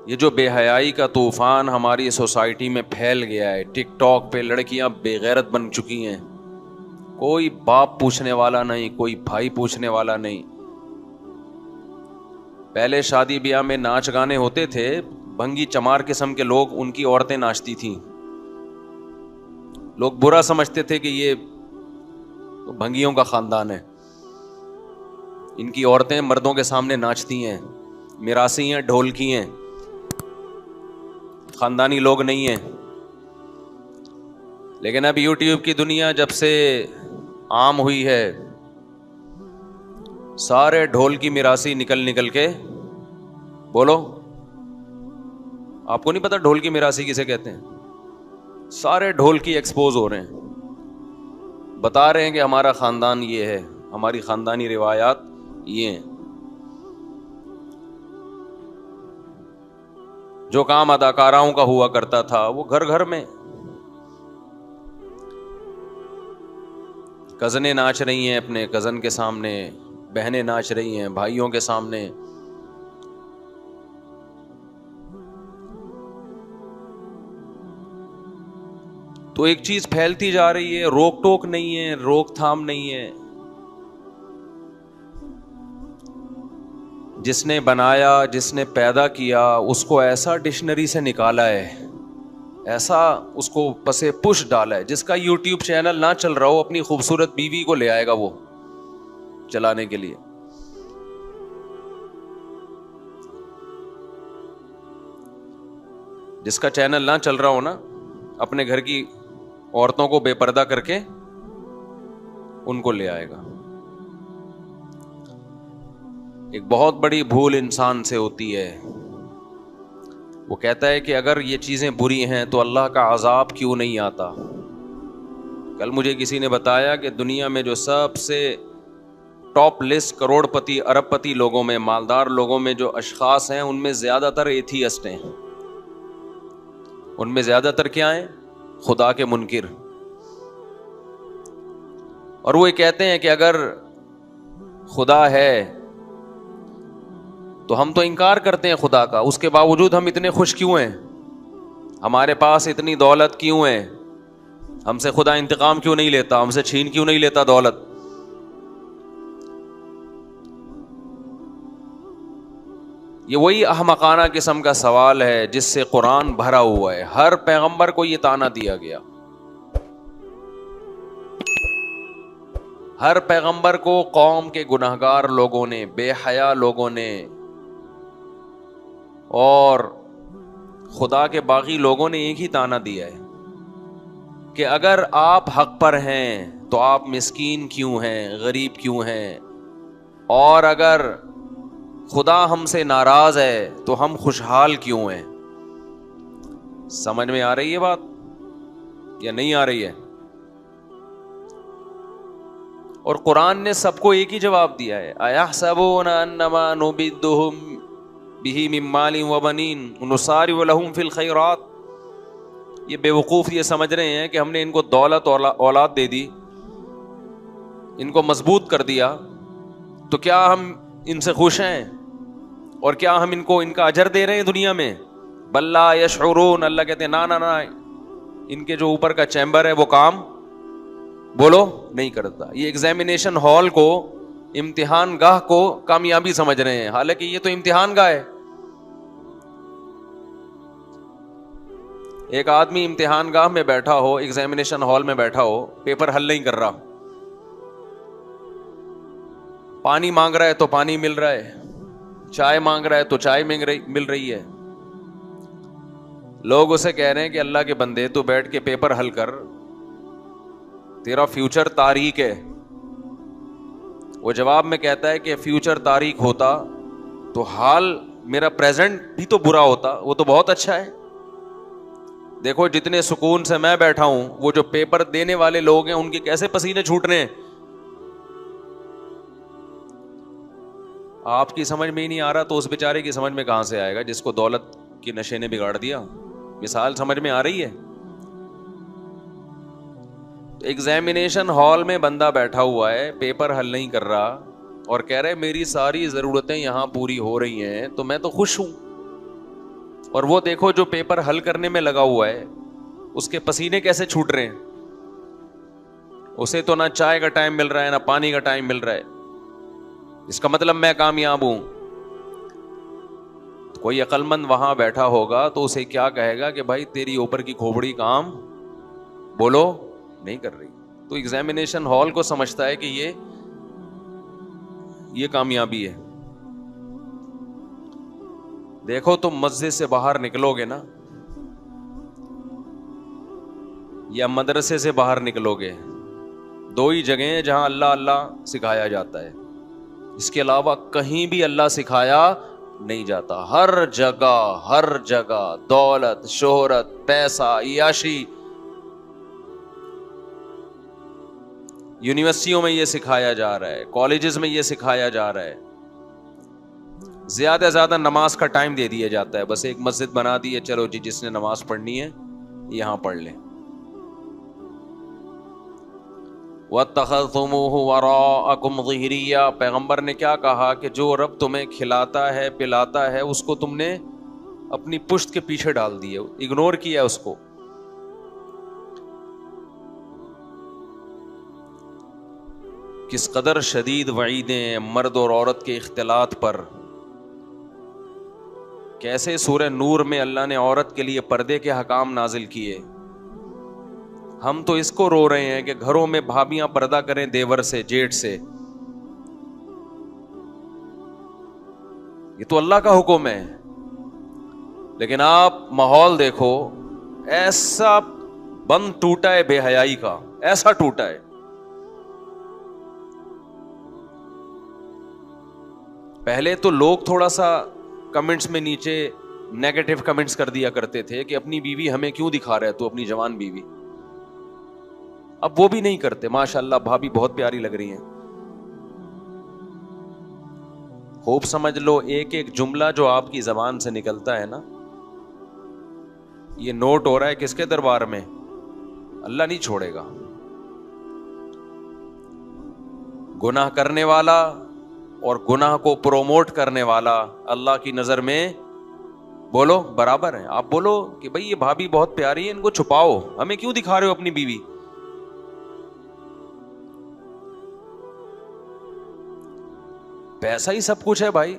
یہ جو بے حیائی کا طوفان ہماری سوسائٹی میں پھیل گیا ہے، ٹک ٹاک پہ لڑکیاں بے غیرت بن چکی ہیں، کوئی باپ پوچھنے والا نہیں، کوئی بھائی پوچھنے والا نہیں. پہلے شادی بیاہ میں ناچ گانے ہوتے تھے، بھنگی چمار قسم کے لوگ، ان کی عورتیں ناچتی تھیں. لوگ برا سمجھتے تھے کہ یہ بھنگیوں کا خاندان ہے، ان کی عورتیں مردوں کے سامنے ناچتی ہیں، میراثی ہیں، ڈھولکی ہیں، خاندانی لوگ نہیں ہیں. لیکن اب یوٹیوب کی دنیا جب سے عام ہوئی ہے، سارے ڈھول کی میراثی نکل کے، بولو آپ کو نہیں پتا ڈھول کی میراثی کسے کہتے ہیں؟ سارے ڈھول کی ایکسپوز ہو رہے ہیں، بتا رہے ہیں کہ ہمارا خاندان یہ ہے، ہماری خاندانی روایات یہ ہیں. جو کام اداکاراؤں کا ہوا کرتا تھا وہ گھر گھر میں. کزنیں ناچ رہی ہیں اپنے کزن کے سامنے، بہنیں ناچ رہی ہیں بھائیوں کے سامنے. تو ایک چیز پھیلتی جا رہی ہے، روک ٹوک نہیں ہے، روک تھام نہیں ہے. جس نے بنایا، جس نے پیدا کیا، اس کو ایسا ڈکشنری سے نکالا ہے، ایسا اس کو پسے پش ڈالا ہے. جس کا یوٹیوب چینل نہ چل رہا ہو، اپنی خوبصورت بیوی کو لے آئے گا وہ چلانے کے لیے. جس کا چینل نہ چل رہا ہو نا، اپنے گھر کی عورتوں کو بے پردہ کر کے ان کو لے آئے گا. ایک بہت بڑی بھول انسان سے ہوتی ہے. وہ کہتا ہے کہ اگر یہ چیزیں بری ہیں تو اللہ کا عذاب کیوں نہیں آتا. کل مجھے کسی نے بتایا کہ دنیا میں جو سب سے ٹاپ لسٹ کروڑ پتی ارب پتی لوگوں میں، مالدار لوگوں میں جو اشخاص ہیں، ان میں زیادہ تر ایتھیسٹ ہیں. ان میں زیادہ تر کیا ہیں؟ خدا کے منکر. اور وہ یہ کہتے ہیں کہ اگر خدا ہے تو ہم تو انکار کرتے ہیں خدا کا، اس کے باوجود ہم اتنے خوش کیوں ہیں؟ ہمارے پاس اتنی دولت کیوں ہے؟ ہم سے خدا انتقام کیوں نہیں لیتا؟ ہم سے چھین کیوں نہیں لیتا دولت؟ یہ وہی احمقانہ قسم کا سوال ہے جس سے قرآن بھرا ہوا ہے. ہر پیغمبر کو یہ طعنہ دیا گیا، ہر پیغمبر کو قوم کے گناہگار لوگوں نے، بے حیا لوگوں نے اور خدا کے باغی لوگوں نے ایک ہی طعنہ دیا ہے کہ اگر آپ حق پر ہیں تو آپ مسکین کیوں ہیں، غریب کیوں ہیں، اور اگر خدا ہم سے ناراض ہے تو ہم خوشحال کیوں ہیں. سمجھ میں آ رہی ہے بات یا نہیں آ رہی ہے؟ اور قرآن نے سب کو ایک ہی جواب دیا ہے، اَيَحْسَبُونَ أَنَّمَا نُمِدُّهُمْ بِهِ مِن مَّالٍ وَبَنِينَ نُسَارِعُ لَهُمْ فِي الْخَيْرَاتِ. یہ بے وقوف یہ سمجھ رہے ہیں کہ ہم نے ان کو دولت اور اولاد دے دی، ان کو مضبوط کر دیا، تو کیا ہم ان سے خوش ہیں اور کیا ہم ان کو ان کا اجر دے رہے ہیں دنیا میں؟ بل لا یشعرون. اللہ کہتے ہیں نا، ان کے جو اوپر کا چیمبر ہے وہ کام بولو نہیں کرتا. یہ ایگزامینیشن ہال کو، امتحان گاہ کو کامیابی سمجھ رہے ہیں، حالانکہ یہ تو امتحان گاہ ہے. ایک آدمی امتحان گاہ میں بیٹھا ہو، ایگزامینیشن ہال میں بیٹھا ہو، پیپر حل نہیں کر رہا، پانی مانگ رہا ہے تو پانی مل رہا ہے، چائے مانگ رہا ہے تو چائے مل رہی ہے. لوگ اسے کہہ رہے ہیں کہ اللہ کے بندے تو بیٹھ کے پیپر حل کر، تیرا فیوچر تاریک ہے. وہ جواب میں کہتا ہے کہ فیوچر تاریک ہوتا تو حال میرا پریزنٹ بھی تو برا ہوتا، وہ تو بہت اچھا ہے. دیکھو جتنے سکون سے میں بیٹھا ہوں، وہ جو پیپر دینے والے لوگ ہیں ان کے کیسے پسینے چھوٹ رہے ہیں. آپ کی سمجھ میں ہی نہیں آ رہا تو اس بیچارے کی سمجھ میں کہاں سے آئے گا جس کو دولت کی نشے نے بگاڑ دیا. مثال سمجھ میں آ رہی ہے؟ ایگزامینیشن ہال میں بندہ بیٹھا ہوا ہے، پیپر حل نہیں کر رہا اور کہہ رہے میری ساری ضرورتیں یہاں پوری ہو رہی ہیں تو میں تو خوش ہوں. اور وہ دیکھو جو پیپر حل کرنے میں لگا ہوا ہے اس کے پسینے کیسے چھوٹ رہے ہیں. اسے تو نہ چائے کا ٹائم مل رہا ہے نہ پانی کا ٹائم مل رہا ہے. اس کا مطلب میں کامیاب ہوں. کوئی عقل مند وہاں بیٹھا ہوگا تو اسے کیا کہے گا کہ بھائی تیری اوپر کی کھوپڑی کام بولو نہیں کر رہی. تو ایگزامینیشن ہال کو سمجھتا ہے کہ یہ کامیابی ہے. دیکھو تم مسجد سے باہر نکلو گے نا یا مدرسے سے باہر نکلو گے, دو ہی جگہیں ہیں جہاں اللہ اللہ سکھایا جاتا ہے. اس کے علاوہ کہیں بھی اللہ سکھایا نہیں جاتا. ہر جگہ دولت, شہرت, پیسہ, عیاشی. یونیورسٹیوں میں یہ سکھایا جا رہا ہے, کالجز میں یہ سکھایا جا رہا ہے. زیادہ سے زیادہ نماز کا ٹائم دے دیا جاتا ہے. بس ایک مسجد بنا دی ہے, چلو جی جس نے نماز پڑھنی ہے یہاں پڑھ لیں. وَاتَّخَذْتُمُوهُ وَرَاءَكُمْ ظِهْرِيًّا, پیغمبر نے کیا کہا کہ جو رب تمہیں کھلاتا ہے پلاتا ہے اس کو تم نے اپنی پشت کے پیچھے ڈال دیا, اگنور کیا اس کو. کس قدر شدید وعیدیں مرد اور عورت کے اختلاط پر. کیسے سورہ نور میں اللہ نے عورت کے لیے پردے کے حکام نازل کیے. ہم تو اس کو رو رہے ہیں کہ گھروں میں بھابیاں پردہ کریں دیور سے, جیٹ سے. یہ تو اللہ کا حکم ہے. لیکن آپ ماحول دیکھو, ایسا بند ٹوٹا ہے بے حیائی کا, ایسا ٹوٹا ہے. پہلے تو لوگ تھوڑا سا کمنٹس میں نیچے نیگیٹو کمنٹس کر دیا کرتے تھے کہ اپنی بیوی ہمیں کیوں دکھا رہا ہے تو, اپنی جوان بیوی. اب وہ بھی نہیں کرتے. ماشاءاللہ بھابھی بہت پیاری لگ رہی ہیں. خوب سمجھ لو ایک ایک جملہ جو آپ کی زبان سے نکلتا ہے نا, یہ نوٹ ہو رہا ہے کس کے دربار میں؟ اللہ نہیں چھوڑے گا. گناہ کرنے والا اور گناہ کو پروموٹ کرنے والا اللہ کی نظر میں بولو برابر ہیں. آپ بولو کہ بھئی یہ بھابھی بہت پیاری ہے, ان کو چھپاؤ, ہمیں کیوں دکھا رہے ہو اپنی بیوی. پیسہ ہی سب کچھ ہے بھائی.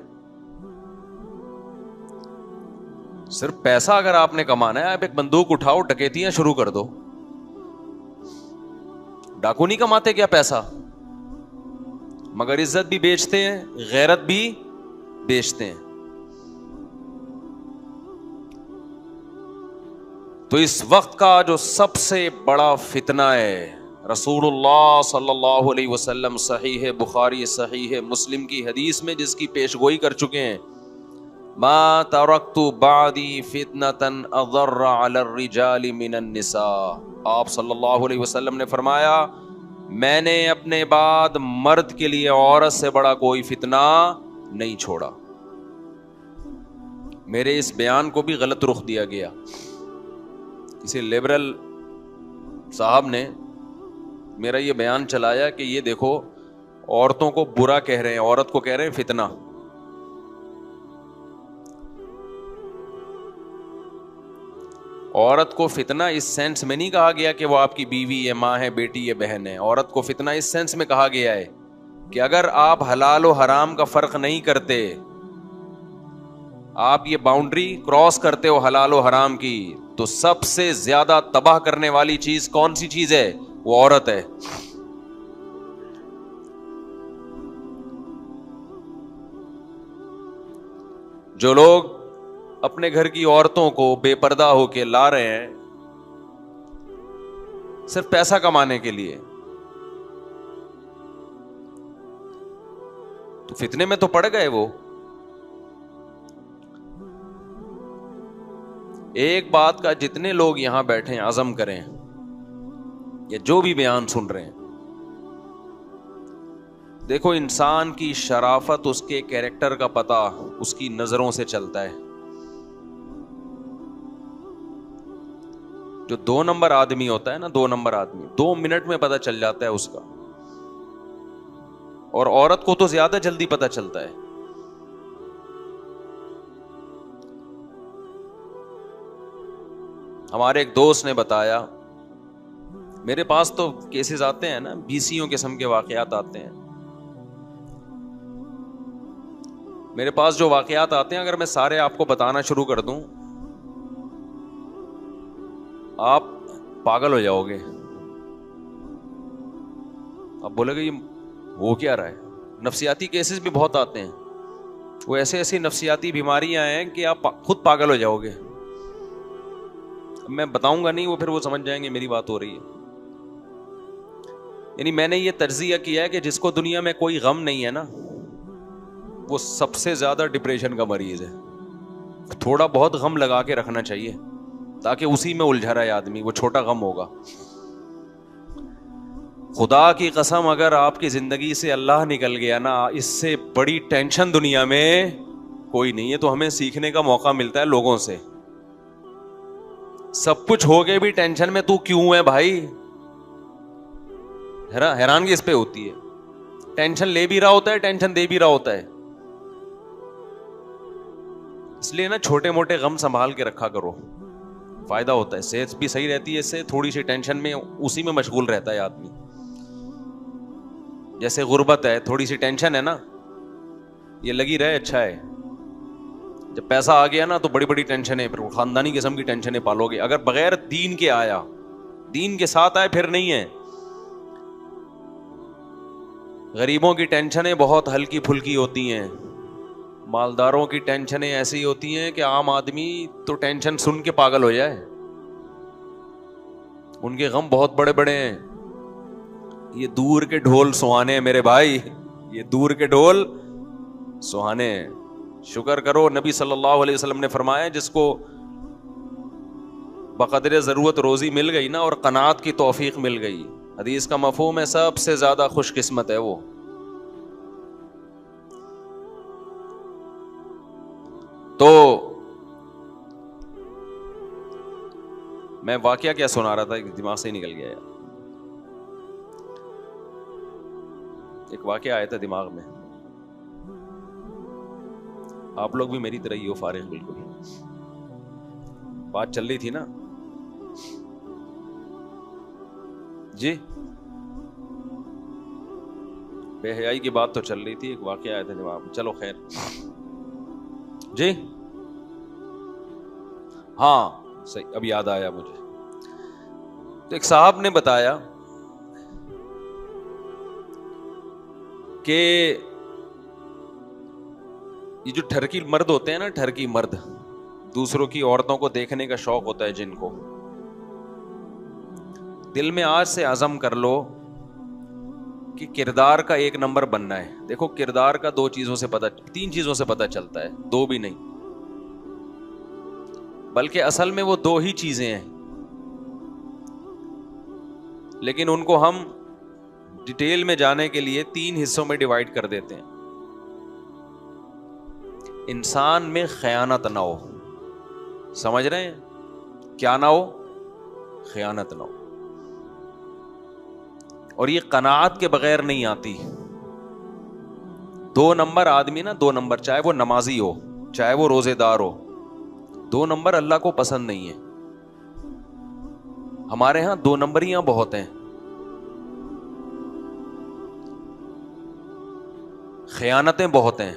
صرف پیسہ اگر آپ نے کمانا ہے, آپ ایک بندوق اٹھاؤ, ڈکیتیاں شروع کر دو. ڈاکو نہیں کماتے کیا پیسہ؟ مگر عزت بھی بیچتے ہیں, غیرت بھی بیچتے ہیں. تو اس وقت کا جو سب سے بڑا فتنہ ہے, رسول اللہ صلی اللہ علیہ وسلم صحیح بخاری صحیح مسلم کی حدیث میں جس کی پیشگوئی کر چکے ہیں, ما ترکت بعدی فتنة اضر علی الرجال من النساء. آپ صلی اللہ علیہ وسلم نے فرمایا میں نے اپنے بعد مرد کے لیے عورت سے بڑا کوئی فتنہ نہیں چھوڑا. میرے اس بیان کو بھی غلط رخ دیا گیا. کسی لبرل صاحب نے میرا یہ بیان چلایا کہ یہ دیکھو عورتوں کو برا کہہ رہے ہیں, عورت کو کہہ رہے ہیں فتنہ. عورت کو فتنہ اس سینس میں نہیں کہا گیا کہ وہ آپ کی بیوی ہے, ماں ہے, بیٹی ہے, بہن ہے. عورت کو فتنہ اس سینس میں کہا گیا ہے کہ اگر آپ حلال و حرام کا فرق نہیں کرتے, آپ یہ باؤنڈری کراس کرتے ہو حلال و حرام کی, تو سب سے زیادہ تباہ کرنے والی چیز کون سی چیز ہے؟ وہ عورت ہے. جو لوگ اپنے گھر کی عورتوں کو بے پردہ ہو کے لا رہے ہیں صرف پیسہ کمانے کے لیے, تو فتنے میں تو پڑ گئے وہ. ایک بات کا جتنے لوگ یہاں بیٹھے ہیں عزم کریں, یا جو بھی بیان سن رہے ہیں, دیکھو انسان کی شرافت اس کے کیریکٹر کا پتہ اس کی نظروں سے چلتا ہے. جو 2 نمبر آدمی ہوتا ہے نا, 2 نمبر آدمی 2 منٹ میں پتہ چل جاتا ہے اس کا, اور عورت کو تو زیادہ جلدی پتہ چلتا ہے. ہمارے ایک دوست نے بتایا, میرے پاس تو کیسز آتے ہیں نا, بیسیوں قسم کے واقعات آتے ہیں میرے پاس. جو واقعات آتے ہیں اگر میں سارے آپ کو بتانا شروع کر دوں آپ پاگل ہو جاؤ گے. آپ بولے گے یہ ہو کیا رہا ہے. نفسیاتی کیسز بھی بہت آتے ہیں, وہ ایسی نفسیاتی بیماریاں ہیں کہ آپ خود پاگل ہو جاؤ گے. میں بتاؤں گا نہیں, وہ پھر وہ سمجھ جائیں گے میری بات ہو رہی ہے. یعنی میں نے یہ تجزیہ کیا ہے کہ جس کو دنیا میں کوئی غم نہیں ہے نا, وہ سب سے زیادہ ڈپریشن کا مریض ہے. تھوڑا بہت غم لگا کے رکھنا چاہیے تاکہ اسی میں الجھا رہا ہے آدمی, وہ چھوٹا غم ہوگا. خدا کی قسم اگر آپ کی زندگی سے اللہ نکل گیا نا, اس سے بڑی ٹینشن دنیا میں کوئی نہیں ہے. تو ہمیں سیکھنے کا موقع ملتا ہے لوگوں سے. سب کچھ ہو گئے بھی ٹینشن میں تو کیوں ہے بھائی, حیرانگی اس پہ ہوتی ہے. ٹینشن لے بھی رہا ہوتا ہے, ٹینشن دے بھی رہا ہوتا ہے. اس لیے نا چھوٹے موٹے غم سنبھال کے رکھا کرو, فائدہ ہوتا ہے. صحت بھی صحیح رہتی ہے اس سے. تھوڑی سی ٹینشن میں اسی میں مشغول رہتا ہے آدمی. جیسے غربت ہے, تھوڑی سی ٹینشن ہے نا, یہ لگی رہے اچھا ہے. جب پیسہ آ گیا نا تو بڑی بڑی ٹینشن ہے, پھر خاندانی قسم کی ٹینشنیں پالو گے. اگر بغیر دین کے آیا, دین کے ساتھ آئے پھر نہیں ہے. غریبوں کی ٹینشنیں بہت ہلکی پھلکی ہوتی ہیں, مالداروں کی ٹینشنیں ایسی ہوتی ہیں کہ عام آدمی تو ٹینشن سن کے پاگل ہو جائے. ان کے غم بہت بڑے بڑے ہیں. یہ دور کے ڈھول سہانے ہیں میرے بھائی, یہ دور کے ڈھول سہانے ہیں. شکر کرو, نبی صلی اللہ علیہ وسلم نے فرمایا جس کو بقدر ضرورت روزی مل گئی نا اور قناعت کی توفیق مل گئی, حدیث کا مفہوم ہے سب سے زیادہ خوش قسمت ہے وہ. تو میں واقعہ کیا سنا رہا تھا, دماغ سے ہی نکل گیا یار. ایک واقعہ آیا تھا دماغ میں. آپ لوگ بھی میری طرح ہی ہو, فارغ بالکل. بات چل رہی تھی نا جی, بے حیائی کی بات تو چل رہی تھی. ایک واقعہ آیا تھا دماغ میں, چلو خیر جی. ہاں صحیح, اب یاد آیا مجھے. تو ایک صاحب نے بتایا کہ یہ جو ٹھرکی مرد ہوتے ہیں نا, ٹھرکی مرد, دوسروں کی عورتوں کو دیکھنے کا شوق ہوتا ہے جن کو, دل میں آج سے عزم کر لو کہ کردار کا ایک نمبر بننا ہے. دیکھو کردار کا تین چیزوں سے پتہ چلتا ہے, دو بھی نہیں بلکہ اصل میں وہ دو ہی چیزیں ہیں, لیکن ان کو ہم ڈیٹیل میں جانے کے لیے تین حصوں میں ڈیوائڈ کر دیتے ہیں. انسان میں خیانت نہ ہو, سمجھ رہے ہیں, کیا نہ ہو, خیانت نہ ہو. اور یہ قناعت کے بغیر نہیں آتی. 2 نمبر آدمی نا, 2 نمبر, چاہے وہ نمازی ہو چاہے وہ روزے دار ہو, 2 نمبر اللہ کو پسند نہیں ہے. ہمارے ہاں 2 نمبریاں بہت ہیں. خیانتیں بہت ہیں.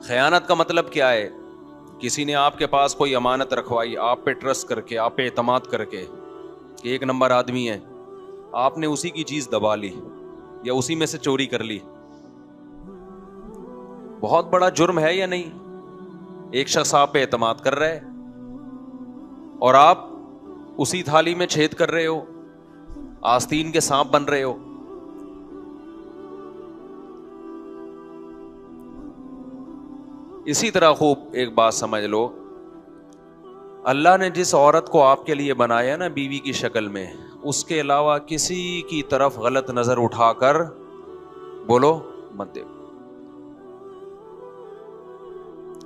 خیانت کا مطلب کیا ہے, کسی نے آپ کے پاس کوئی امانت رکھوائی, آپ پہ ٹرسٹ کر کے, آپ پہ اعتماد کر کے کہ 1 نمبر آدمی ہے, آپ نے اسی کی چیز دبا لی یا اسی میں سے چوری کر لی. بہت بڑا جرم ہے یا نہیں؟ ایک شخص آپ پہ اعتماد کر رہا ہے اور آپ اسی تھالی میں چھید کر رہے ہو, آستین کے سانپ بن رہے ہو. اسی طرح خوب ایک بات سمجھ لو, اللہ نے جس عورت کو آپ کے لیے بنایا نا بیوی کی شکل میں, اس کے علاوہ کسی کی طرف غلط نظر اٹھا کر بولو مت دیکھو.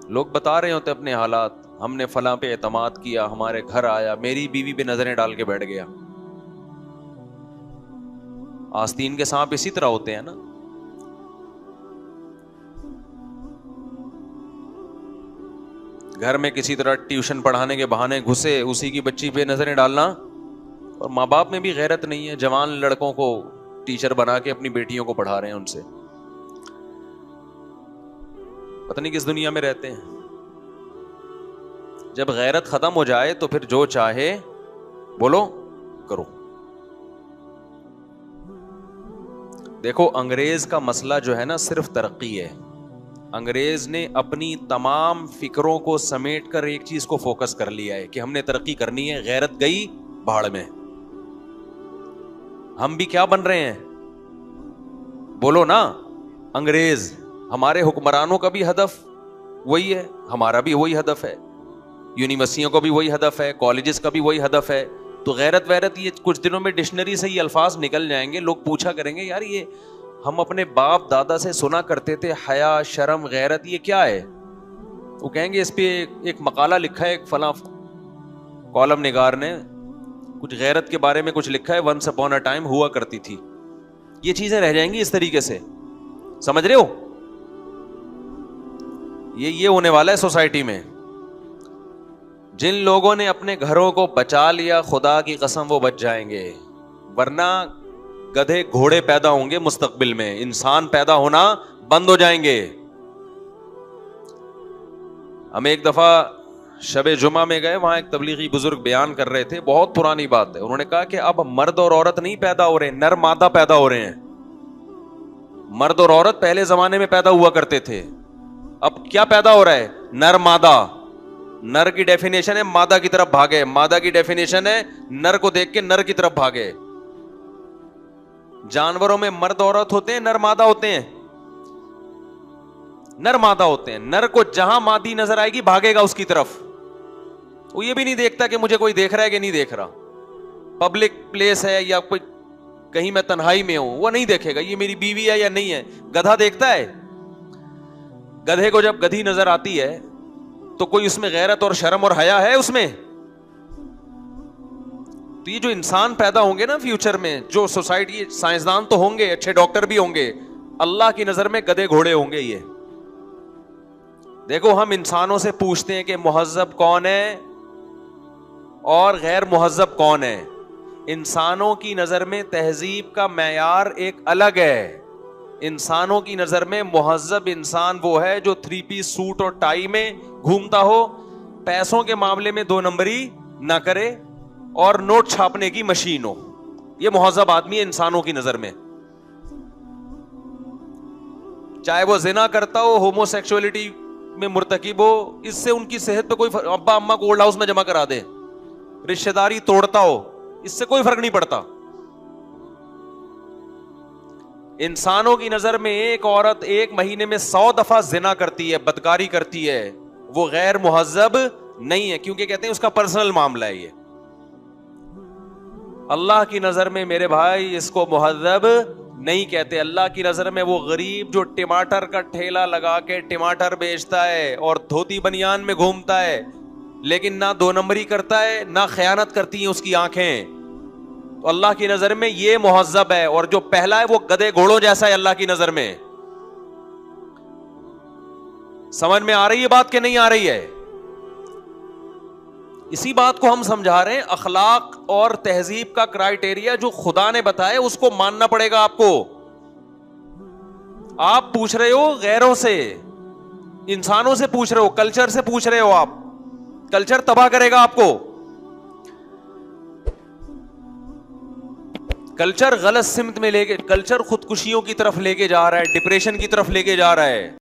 لوگ بتا رہے ہوتے اپنے حالات, ہم نے فلاں پہ اعتماد کیا, ہمارے گھر آیا, میری بیوی پہ نظریں ڈال کے بیٹھ گیا. آستین کے سانپ اسی طرح ہوتے ہیں نا. گھر میں کسی طرح ٹیوشن پڑھانے کے بہانے گھسے, اسی کی بچی پہ نظریں ڈالنا. اور ماں باپ میں بھی غیرت نہیں ہے, جوان لڑکوں کو ٹیچر بنا کے اپنی بیٹیوں کو پڑھا رہے ہیں ان سے. پتہ نہیں کس دنیا میں رہتے ہیں. جب غیرت ختم ہو جائے تو پھر جو چاہے بولو کرو. دیکھو انگریز کا مسئلہ جو ہے نا صرف ترقی ہے. انگریز نے اپنی تمام فکروں کو سمیٹ کر ایک چیز کو فوکس کر لیا ہے کہ ہم نے ترقی کرنی ہے. غیرت گئی بھاڑ میں. ہم بھی کیا بن رہے ہیں بولو نا, انگریز. ہمارے حکمرانوں کا بھی ہدف وہی ہے, ہمارا بھی وہی ہدف ہے, یونیورسٹیوں کا بھی وہی ہدف ہے, کالجز کا بھی وہی ہدف ہے. تو غیرت ویرت یہ کچھ دنوں میں ڈکشنری سے یہ الفاظ نکل جائیں گے. لوگ پوچھا کریں گے یار یہ ہم اپنے باپ دادا سے سنا کرتے تھے حیا شرم غیرت, یہ کیا ہے؟ وہ کہیں گے اس پہ ایک مقالہ لکھا ہے ایک فلاں کالم نگار نے, کچھ غیرت کے بارے میں کچھ لکھا ہے, ونس اپون اے ٹائم ہوا کرتی تھی. یہ چیزیں رہ جائیں گی اس طریقے سے, سمجھ رہے ہو؟ یہ ہونے والا ہے سوسائٹی میں. جن لوگوں نے اپنے گھروں کو بچا لیا خدا کی قسم وہ بچ جائیں گے, ورنہ گدھے گھوڑے پیدا ہوں گے مستقبل میں, انسان پیدا ہونا بند ہو جائیں گے. ہم ایک دفعہ شب جمعہ میں گئے, وہاں ایک تبلیغی بزرگ بیان کر رہے تھے, بہت پرانی بات ہے. انہوں نے کہا کہ اب مرد اور عورت نہیں پیدا ہو رہے ہیں, نر مادہ پیدا ہو رہے ہیں. مرد اور عورت پہلے زمانے میں پیدا ہوا کرتے تھے, اب کیا پیدا ہو رہا ہے؟ نر مادہ. نر کی ڈیفینیشن ہے مادہ کی طرف بھاگے, مادہ کی ڈیفینیشن ہے نر کو دیکھ کے نر کی طرف بھاگے. جانوروں میں مرد عورت ہوتے ہیں, نر مادہ ہوتے ہیں, نر مادہ ہوتے ہیں. نر کو جہاں مادی نظر آئے گی بھاگے گا اس کی طرف. وہ یہ بھی نہیں دیکھتا کہ مجھے کوئی دیکھ رہا ہے کہ نہیں دیکھ رہا, پبلک پلیس ہے یا کوئی کہیں میں تنہائی میں ہوں, وہ نہیں دیکھے گا یہ میری بیوی ہے یا نہیں ہے. گدھا دیکھتا ہے. گدھے کو جب گدھی نظر آتی ہے تو کوئی اس میں غیرت اور شرم اور حیا ہے اس میں؟ تو یہ جو انسان پیدا ہوں گے نا فیوچر میں, جو سوسائٹی, سائنسدان تو ہوں گے, اچھے ڈاکٹر بھی ہوں گے, اللہ کی نظر میں گدھے گھوڑے ہوں گے یہ. دیکھو ہم انسانوں سے پوچھتے ہیں کہ مہذب کون ہے اور غیر مہذب کون ہے. انسانوں کی نظر میں تہذیب کا معیار ایک الگ ہے. انسانوں کی نظر میں مہذب انسان وہ ہے جو 3 پیس سوٹ اور ٹائی میں گھومتا ہو, پیسوں کے معاملے میں 2 نمبری نہ کرے اور نوٹ چھاپنے کی مشین ہو. یہ مہذب آدمی ہے انسانوں کی نظر میں. چاہے وہ زنا کرتا ہو, ہومو سیکسولیٹی میں مرتکب ہو, اس سے ان کی صحت پہ کوئی ابا اماں کو اولڈ ہاؤس میں جمع کرا دے, رشتہ داری توڑتا ہو, اس سے کوئی فرق نہیں پڑتا. انسانوں کی نظر میں ایک عورت 1 مہینے میں 100 دفعہ زنا کرتی ہے, بدکاری کرتی ہے, وہ غیر مہذب نہیں ہے, کیونکہ کہتے ہیں اس کا پرسنل معاملہ ہے. یہ اللہ کی نظر میں میرے بھائی اس کو مہذب نہیں کہتے. اللہ کی نظر میں وہ غریب جو ٹماٹر کا ٹھیلا لگا کے ٹماٹر بیچتا ہے اور دھوتی بنیان میں گھومتا ہے, لیکن نہ 2 نمبری کرتا ہے نہ خیانت کرتی ہیں اس کی آنکھیں, تو اللہ کی نظر میں یہ مہذب ہے. اور جو پہلا ہے وہ گدھے گھوڑوں جیسا ہے اللہ کی نظر میں. سمجھ میں آ رہی ہے بات کہ نہیں آ رہی ہے؟ اسی بات کو ہم سمجھا رہے ہیں. اخلاق اور تہذیب کا کرائیٹیریا جو خدا نے بتایا اس کو ماننا پڑے گا آپ کو. آپ پوچھ رہے ہو غیروں سے, انسانوں سے پوچھ رہے ہو, کلچر سے پوچھ رہے ہو. آپ کلچر تباہ کرے گا آپ کو. کلچر غلط سمت میں لے کے, کلچر خودکشیوں کی طرف لے کے جا رہا ہے, ڈپریشن کی طرف لے کے جا رہا ہے.